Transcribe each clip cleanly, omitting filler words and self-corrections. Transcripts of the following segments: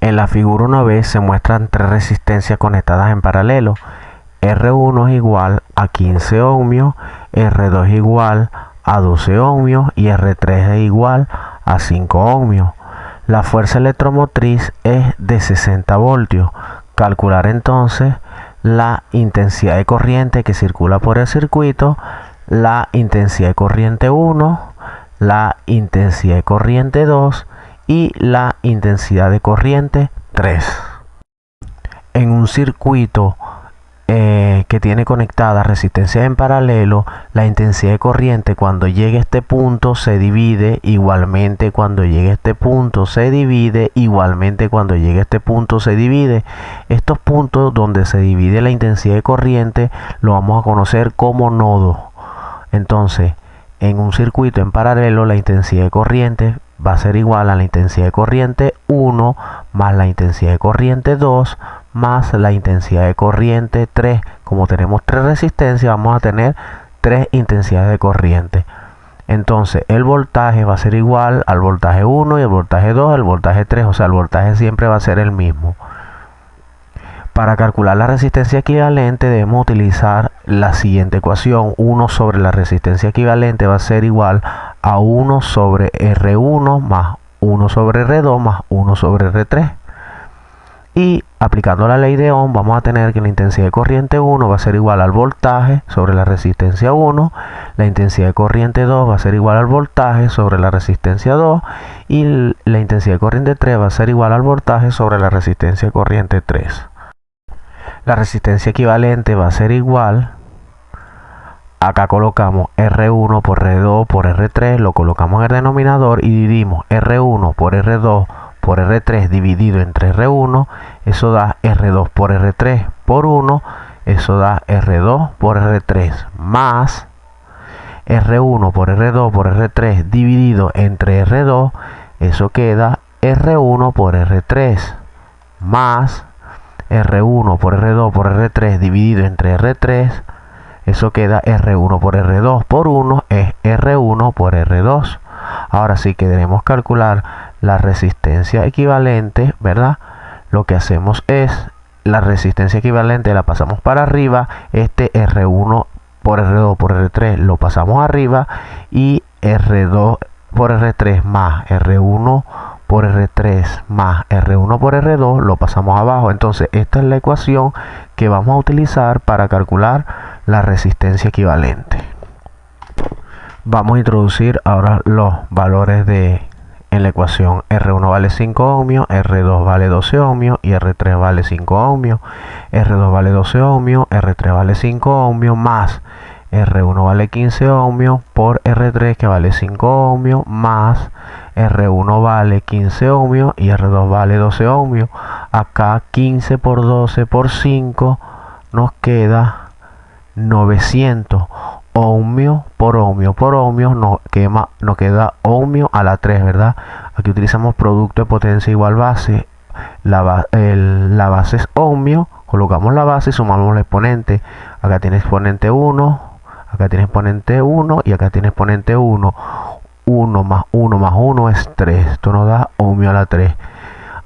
En la figura 1b se muestran tres resistencias conectadas en paralelo. R1 es igual a 15 ohmios, R2 es igual a 12 ohmios y R3 es igual a 5 ohmios. La fuerza electromotriz es de 60 voltios. Calcular entonces la intensidad de corriente que circula por el circuito, la intensidad de corriente 1, la intensidad de corriente 2 y la intensidad de corriente 3. En un circuito que tiene conectadas resistencias en paralelo, la intensidad de corriente cuando llegue a este punto se divide, igualmente cuando llegue a este punto se divide, igualmente cuando llegue a este punto se divide. Estos puntos donde se divide la intensidad de corriente lo vamos a conocer como nodos. Entonces, en un circuito en paralelo, la intensidad de corriente va a ser igual a la intensidad de corriente 1 más la intensidad de corriente 2 más la intensidad de corriente 3. Como tenemos tres resistencias, vamos a tener tres intensidades de corriente. Entonces el voltaje va a ser igual al voltaje 1 y el voltaje 2 al voltaje 3, o sea, el voltaje siempre va a ser el mismo. Para calcular la resistencia equivalente debemos utilizar la siguiente ecuación. 1 sobre la resistencia equivalente va a ser igual a 1 sobre R1 más 1 sobre R2 más 1 sobre R3. Y aplicando la ley de Ohm vamos a tener que la intensidad de corriente 1 va a ser igual al voltaje sobre la resistencia 1, la intensidad de corriente 2 va a ser igual al voltaje sobre la resistencia 2 y la intensidad de corriente 3 va a ser igual al voltaje sobre la resistencia de corriente 3. La resistencia equivalente va a ser igual, acá colocamos R1 por R2 por R3, lo colocamos en el denominador y dividimos R1 por R2 por R3 dividido entre R1, eso da R2 por R3 por 1, eso da R2 por R3 más R1 por R2 por R3 dividido entre R2, eso queda R1 por R3 más R1 por R2 por R3 dividido entre R3, eso queda R1 por R2 por 1 es R1 por R2. Ahora sí que debemos calcular la resistencia equivalente, ¿verdad? Lo que hacemos es la resistencia equivalente la pasamos para arriba, este R1 por R2 por R3 lo pasamos arriba y R2 por R3 más R1 por R3 más R1 por R2 lo pasamos abajo. Entonces esta es la ecuación que vamos a utilizar para calcular la resistencia equivalente. Vamos a introducir ahora los valores en la ecuación. R1 vale 5 ohmios, R2 vale 12 ohmios y R3 vale 5 ohmios. R2 vale 12 ohmios, R3 vale 5 ohmios más R1 vale 15 ohmios por R3 que vale 5 ohmios más R1 vale 15 ohmios y R2 vale 12 ohmios. Acá 15 por 12 por 5 nos queda 900 ohmios por ohmio nos queda ohmio a la 3, ¿verdad? Aquí utilizamos producto de potencia igual base. La base es ohmio, colocamos la base y sumamos el exponente. Acá tiene exponente 1, acá tiene exponente 1 y acá tiene exponente 1. 1 más 1 más 1 es 3. Esto nos da ohmio a la 3.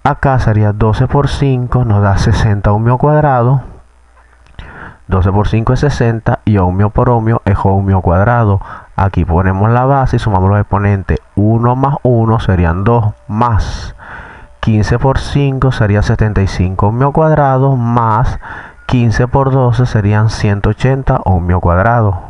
Acá sería 12 por 5, nos da 60 ohmio cuadrado. 12 por 5 es 60 y ohmio por ohmio es ohmio cuadrado. Aquí ponemos la base y sumamos los exponentes. 1 más 1 serían 2 más 15 por 5 sería 75 ohmio cuadrado más 15 por 12 serían 180 ohmio cuadrado.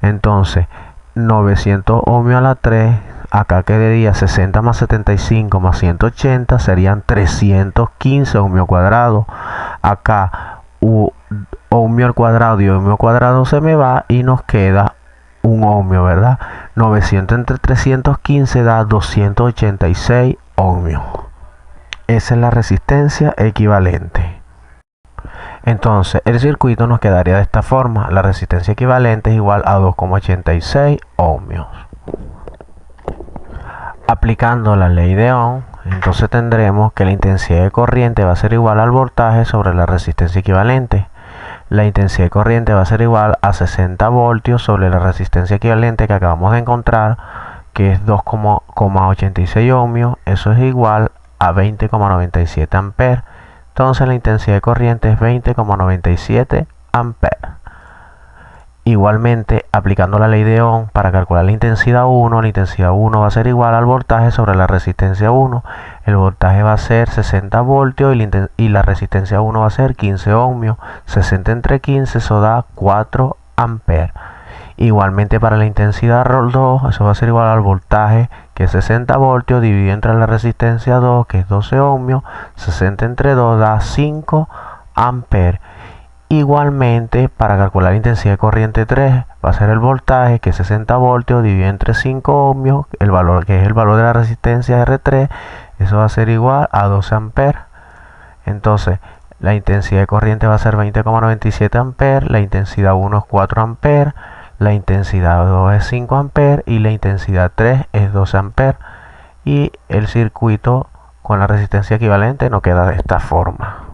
Entonces 900 ohmio a la 3, acá quedaría 60 más 75 más 180 serían 315 ohmio cuadrado. Acá ohmio al cuadrado y ohmio cuadrado se me va y nos queda un ohmio, ¿verdad? 900 entre 315 da 286 ohmios. Esa es la resistencia equivalente. Entonces el circuito nos quedaría de esta forma. La resistencia equivalente es igual a 2,86 ohmios. Aplicando la ley de Ohm, entonces tendremos que la intensidad de corriente va a ser igual al voltaje sobre la resistencia equivalente. La intensidad de corriente va a ser igual a 60 voltios sobre la resistencia equivalente que acabamos de encontrar, que es 2,86 ohmios. Eso es igual a 20,97 amperes. Entonces la intensidad de corriente es 20,97 amperes. Igualmente, aplicando la ley de Ohm para calcular la intensidad 1 va a ser igual al voltaje sobre la resistencia 1. El voltaje va a ser 60 voltios y la resistencia 1 va a ser 15 ohmios. 60 entre 15, eso da 4 amperes. Igualmente para la intensidad 2, eso va a ser igual al voltaje, que es 60 voltios, dividido entre la resistencia 2, que es 12 ohmios. 60 entre 2 da 5 amperes. Igualmente, para calcular la intensidad de corriente 3, va a ser el voltaje, que es 60 voltios, dividido entre 5 ohmios, el valor que es el valor de la resistencia R3, eso va a ser igual a 12 amperes. Entonces, la intensidad de corriente va a ser 20,97 amperes, la intensidad 1 es 4 amperes, la intensidad 2 es 5 amperes y la intensidad 3 es 12 amperes. Y el circuito con la resistencia equivalente nos queda de esta forma.